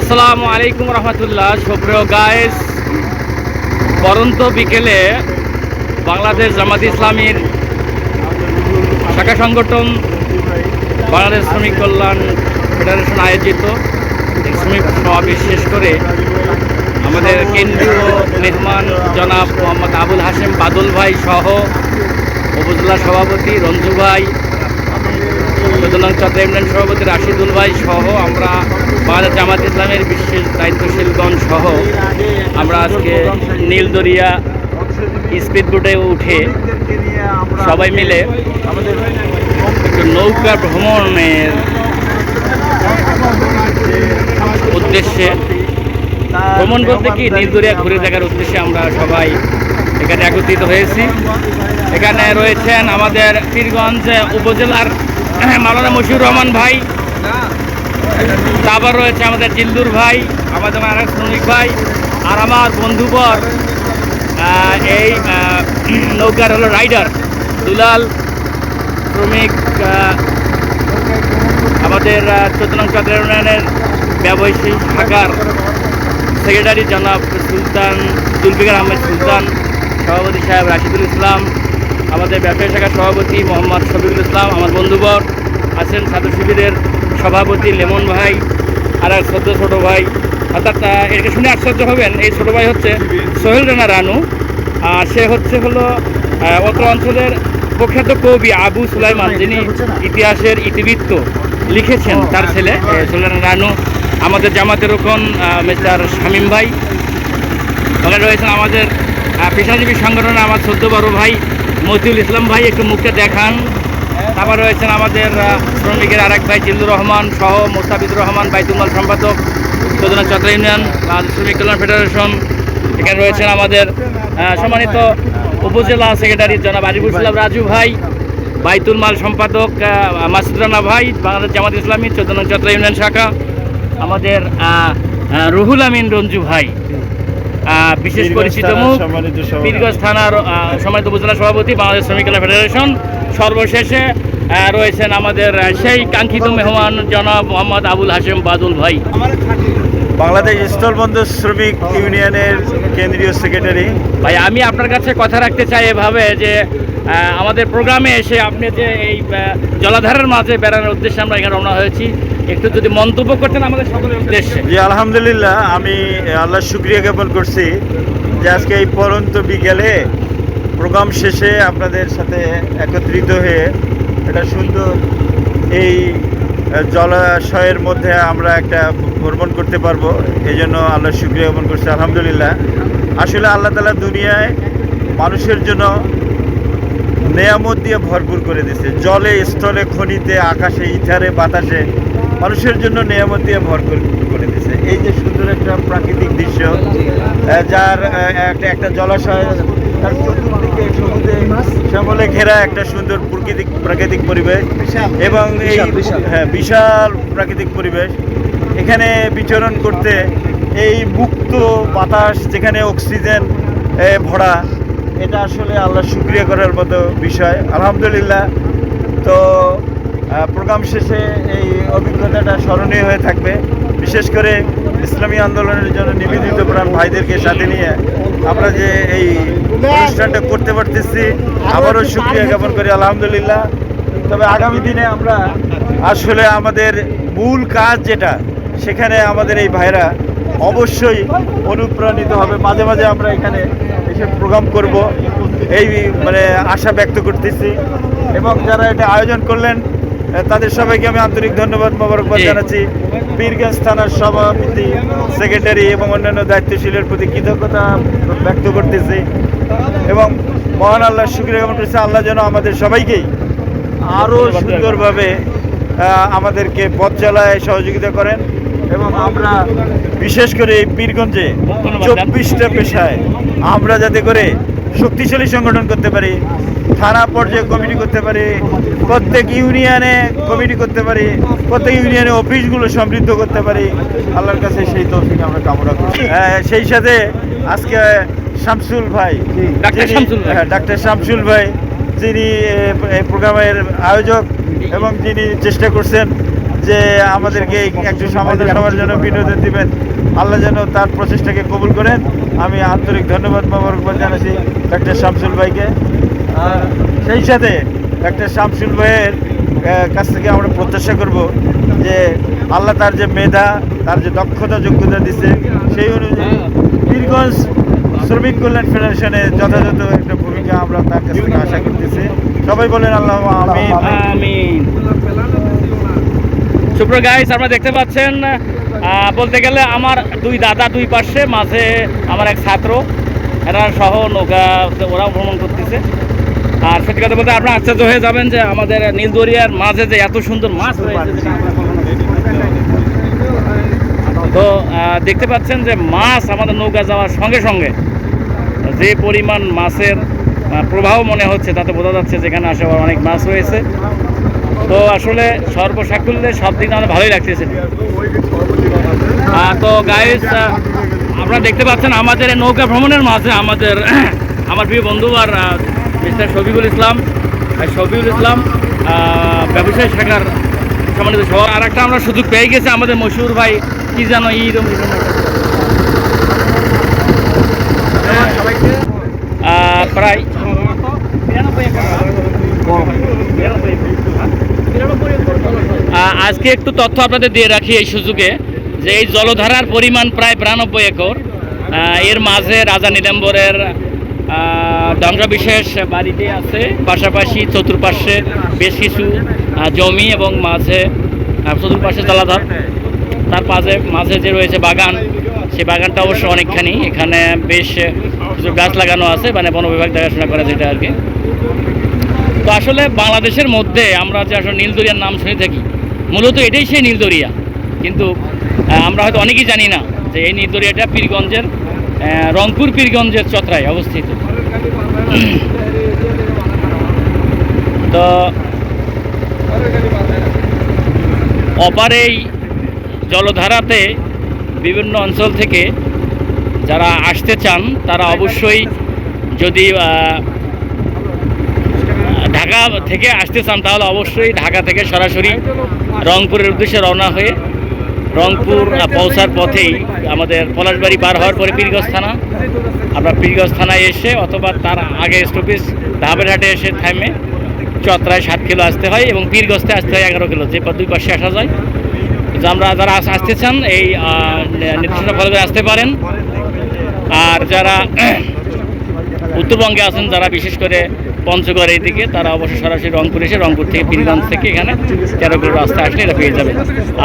আসসালামু আলাইকুম রহমতুল্লাহ। সুপ্রিয় গাইস, পরন্ত বিকেলে বাংলাদেশ জামাত ইসলামীর শাখা সংগঠন বাংলাদেশ শ্রমিক কল্যাণ ফেডারেশন আয়োজিত শ্রমিক সমাবেশ শেষ করে আমাদের কেন্দ্রীয় মেহমান জনাব মোহাম্মদ আবুল হাশেম বাদল ভাই সহ উপজেলা সভাপতি রঞ্জু ভাই, সুতরাং চট্টগ্রাম ইউনিয়ন সভাপতি রাশিদুল ভাই সহ আমরা বাংলাদেশ জামাত ইসলামের বিশেষ দায়িত্বশীলগণ সহ আমরা আজকে নীলদরিয়া স্পিড বোটে উঠে সবাই মিলে একটু নৌকা ভ্রমণের উদ্দেশ্যে, ভ্রমণ বলতে কি নীলদরিয়া ঘুরে দেখার উদ্দেশ্যে আমরা সবাই এখানে একত্রিত হয়েছি। এখানে রয়েছেন আমাদের পীরগঞ্জ উপজেলার মাওলানা মশিউর রহমান ভাই, তারপর রয়েছে আমাদের জিল্লুর ভাই, আমাদের আরেক শ্রমিক ভাই, আর আমার বন্ধুবর এই নৌকার হলো রাইডার দুলাল শ্রমিক, আমাদের 14 নং চট্টগ্রাম ইউনিয়নের ব্যবসায়ী শাখার সেক্রেটারি জনাব সুলতান জুলফিকার আহমেদ সুলতান, সভাপতি সাহেব রাশিদুল ইসলাম, আমাদের ব্যবসায়ী শাখার সভাপতি মোহাম্মদ শফিকুল ইসলাম, আমার বন্ধুবর আছেন ছাত্র শিবিরের সভাপতি লেমন ভাই, আর এক ছোটো ভাই, অর্থাৎ এটাকে শুনে আশ্চর্য হবেন, এই ছোটো ভাই হচ্ছে সোহেল রানা রানু, আর সে হলো অত্র অঞ্চলের প্রখ্যাত কবি আবু সুলাইমান, যিনি ইতিহাসের ইতিবৃত্ত লিখেছেন, তার ছেলে সোহেল রানা রানু। আমাদের জামাতের রোকন মিস্টার শামীম ভাই, ওখানে রয়েছেন আমাদের পেশাজীবী সংগঠনের আমার 14 বড় ভাই মতিউল ইসলাম ভাই, একটু মুখটা দেখান। আবার রয়েছেন আমাদের শ্রমিকের আরেক ভাই জিল্লুর রহমান সহ মোস্তাফিজুর রহমান, বাইতুল মাল সম্পাদক চট্টগ্রাম ইউনিয়ন শ্রমিক কল্যাণ ফেডারেশন। এখানে রয়েছেন আমাদের সম্মানিত উপজেলা সেক্রেটারি জনাব আরিফুল ইসলাম রাজু ভাই, বাইতুল মাল সম্পাদক মাসুদ রানা ভাই, বাংলাদেশ জামাত ইসলামী 14 নং চট্টগ্রাম ইউনিয়ন শাখা, আমাদের রুহুল আমিন রঞ্জু ভাই, বিশেষ পরিচিত মুখ পীরগঞ্জ থানার সম্মানিত উপজেলা সভাপতি বাংলাদেশ শ্রমিক কল্যাণ ফেডারেশন। সর্বশেষে রয়েছেন আমাদের সেই কাঙ্ক্ষিত মেহমান জনাব মোহাম্মদ আবুল হাশেম বাদল ভাই, বাংলাদেশ স্থলবন্দর শ্রমিক ইউনিয়নের কেন্দ্রীয় সেক্রেটারি ভাই। আমি আপনার কাছে কথা রাখতে চাই এভাবে যে আমাদের প্রোগ্রামে এসে আপনি যে এই জলাধারের মাঝে বেড়ানোর উদ্দেশ্যে আমরা এখানে রওনা হয়েছি, একটু যদি মন্তব্য করতেন আমাদের সকলের উদ্দেশ্যে। জি, আলহামদুলিল্লাহ, আমি আল্লাহ শুকরিয়া জ্ঞাপন করছি যে আজকে এই পরন্ত বিকেলে প্রোগ্রাম শেষে আপনাদের সাথে একত্রিত হয়ে একটা সুন্দর এই জলাশয়ের মধ্যে আমরা একটা ভ্রমণ করতে পারবো, এই জন্য আল্লাহ শুকরিয়া জ্ঞাপন করছি আলহামদুলিল্লাহ। আসলে আল্লাহ তাআলা দুনিয়ায় মানুষের জন্য নেয়ামত দিয়ে ভরপুর করে দিয়েছে, জলে স্থলে খনিতে আকাশে ইথারে বাতাসে মানুষের জন্য নেয়ামত দিয়ে ভরপুর করে দিয়েছে। এই যে সুন্দর একটা প্রাকৃতিক দৃশ্য, যার একটা জলাশয়, তার চতুর্দিকে সবুজে শ্যামলে ঘেরা একটা সুন্দর প্রাকৃতিক পরিবেশ, এবং এই বিশাল প্রাকৃতিক পরিবেশ, এখানে বিচরণ করতে এই মুক্ত বাতাস, যেখানে অক্সিজেন ভরা, এটা আসলে আল্লাহ শুকরিয়া করার মতো বিষয় আলহামদুলিল্লাহ। তো প্রোগ্রাম শেষে এই অভিজ্ঞতাটা স্মরণীয় হয়ে থাকবে, বিশেষ করে ইসলামী আন্দোলনের জন্য নিবেদিত প্রাণ ভাইদেরকে সাথে নিয়ে আমরা যে এই অনুষ্ঠানটা করতে পারতেছি, আবারও শুকরিয়া জ্ঞাপন করি আলহামদুলিল্লাহ। তবে আগামী দিনে আমরা আসলে আমাদের মূল কাজ যেটা, সেখানে আমাদের এই ভাইরা অবশ্যই অনুপ্রাণিত হবে, মাঝে মাঝে আমরা এখানে এসে প্রোগ্রাম করব, এই আশা ব্যক্ত করতেছি। এবং যারা এটা আয়োজন করলেন তাদের সবাইকে আমি আন্তরিক ধন্যবাদ মোবারকবাদ জানাচ্ছি। পীরগঞ্জ থানার সভাপতি, সেক্রেটারি এবং অন্যান্য দায়িত্বশীলের প্রতি কৃতজ্ঞতা ব্যক্ত করতেছি, এবং মহান আল্লাহর শুকরিয়া জ্ঞাপন করছি, আল্লাহ যেন আমাদের সবাইকেই আরও সুন্দরভাবে আমাদেরকে পথ চালায় সহযোগিতা করেন, এবং আমরা বিশেষ করে এই পীরগঞ্জে 24টা পেশায় আমরা যাতে করে শক্তিশালী সংগঠন করতে পারি, থানা পর্যায়ে কমিটি করতে পারি, প্রত্যেক ইউনিয়নে কমিটি করতে পারি, প্রত্যেক ইউনিয়নে অফিসগুলো সমৃদ্ধ করতে পারি, আল্লাহর কাছে সেই তৌফিক আমরা কামনা করি। সেই সাথে আজকে শামসুল ভাই, ডাক্তার শামসুল ভাই, যিনি এই প্রোগ্রামের আয়োজক এবং যিনি চেষ্টা করছেন যে আমাদেরকে একটু সামান্য সবার জন্য বিনোদন দিবেন, আল্লাহ যেন তার প্রচেষ্টাকে কবুল করেন। আমি আন্তরিক ধন্যবাদ মোবারকবাদ জানাচ্ছি ডাক্তার শামসুল ভাইকে। আর সেই সাথে ডাক্তার শামসুল ভাইয়ের কাছ থেকে আমরা প্রত্যাশা করব যে আল্লাহ তার যে মেধা, তার যে দক্ষতা যোগ্যতা দিচ্ছে, সেই অনুযায়ী পীরগঞ্জ শ্রমিক কল্যাণ ফেডারেশনে যথাযথ একটা ভূমিকা আমরা তার কাছ থেকে আশা করতেছি। সবাই বলেন আল্লাহ আমিন। আমিন। সুপ্রিয় গাইস, আপনারা দেখতে পাচ্ছেন বলতে গেলে আমার দুই দাদা দুই পাশে, মাঝে আমার এক ছাত্র, এরা সহ নৌকা ওরাও ভ্রমণ করতেছে। আর সত্যি কথা বলতে আপনারা আশ্চর্য হয়ে যাবেন যে আমাদের নীলদরিয়ার মাঝে যে এত সুন্দর মাছ রয়েছে। তো দেখতে পাচ্ছেন যে মাছ আমাদের নৌকা যাওয়ার সঙ্গে সঙ্গে যে পরিমাণ মাছের প্রবাহ মনে হচ্ছে, তাতে বোঝা যাচ্ছে যেখানে আসলে অনেক মাছ রয়েছে। তো আসলে সর্বসাকুল্যে সব দিন আমাদের ভালোই লাগতেছে। তো গাইস, আপনারা দেখতে পাচ্ছেন আমাদের এই নৌকা ভ্রমণের মাঝে আমার প্রিয় বন্ধু আর মিস্টার শফিকুল ইসলাম ব্যবসায়ী শাখার সম্মানিত সভা। আর একটা আমরা সুযোগ পেয়ে গেছি, আমাদের মশহুর ভাই কি জানো প্রায় আজকে একটু তথ্য আপনাদের দিয়ে রাখি এই সুযোগে, যে এই জলধারার পরিমাণ প্রায় 92 একর। এর মাঝে রাজা নীলাম্বরের ডাংরা বিশেষ বাড়িতে আছে, পাশাপাশি চতুর্পাশে বেশ কিছু জমি এবং মাঝে চতুর্পাশে জলাধার, তার মাঝে যে রয়েছে বাগান, সেই বাগানটা অবশ্য অনেকখানি। এখানে বেশ কিছু গাছ লাগানো আছে, মানে বন বিভাগ দেখাশোনা করে যেটা আর কি। তো আসলে বাংলাদেশের মধ্যে আমরা যে আসলে নীলদরিয়ার নাম শুনে থাকি, মূলত এটাই সেই নীলদরিয়া, কিন্তু আমরা হয়তো অনেকেই জানি না যে এই নীলদরিয়াটা পীরগঞ্জের রংপুর পীরগঞ্জের চতরায় অবস্থিত। তো অপার এই জলধারাতে বিভিন্ন অঞ্চল থেকে যারা আসতে চান, তারা অবশ্যই যদি ঢাকা থেকে আসতে চান, তাহলে অবশ্যই ঢাকা থেকে সরাসরি রংপুরের উদ্দেশ্যে রওনা হয়ে রংপুর পৌঁছার পথেই আমাদের পলাশবাড়ি পার হওয়ার পরে পীরগঞ্জ থানা, আমরা পীরগঞ্জ থানায় এসে অথবা তার আগে স্টপেজ ধাবেরহাটে এসে থামে চতরায় 7 কিলো আসতে হয় এবং পীরগঞ্জতে আসতে হয় 11 কিলো, যে দুই পাশে আসা যায়। যে আমরা যারা আসতে চান এই নির্দেশনা ফলো করে আসতে পারেন। আর যারা উত্তরবঙ্গে আছেন, যারা বিশেষ করে পঞ্চগড় এই দিকে, তারা অবশ্যই সরাসরি রংপুর এসে রংপুর থেকে পীরগঞ্জ থেকে এখানে 13 কিলো রাস্তা আসলে এটা পেয়ে যাবে।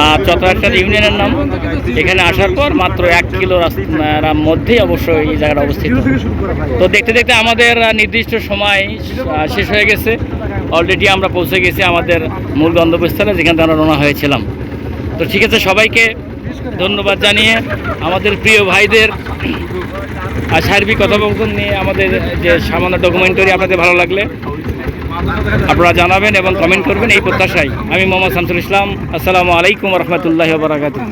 আর চতরা একটা ইউনিয়নের নাম, এখানে আসার পর মাত্র 1 কিলো রাস্তার মধ্যেই অবশ্যই এই জায়গাটা অবস্থিত। তো দেখতে দেখতে আমাদের নির্দিষ্ট সময় শেষ হয়ে গেছে, অলরেডি আমরা পৌঁছে গেছি আমাদের মূল গন্তব্যস্থলে, যেখানে আমরা রওনা হয়েছিলাম। তো ঠিক আছে, সবাইকে ধন্যবাদ জানিয়ে আমাদের প্রিয় ভাইদের সার্বিক কথোপকথন নিয়ে আমাদের যে সামান্য ডকুমেন্টারি আপনাদের ভালো লাগলে আপনারা জানাবেন এবং কমেন্ট করবেন, এই প্রত্যাশায় আমি মোহাম্মদ শামসুল ইসলাম। আসসালামু আলাইকুম রহমতুল্লাহি ওয়া বারাকাতুহু।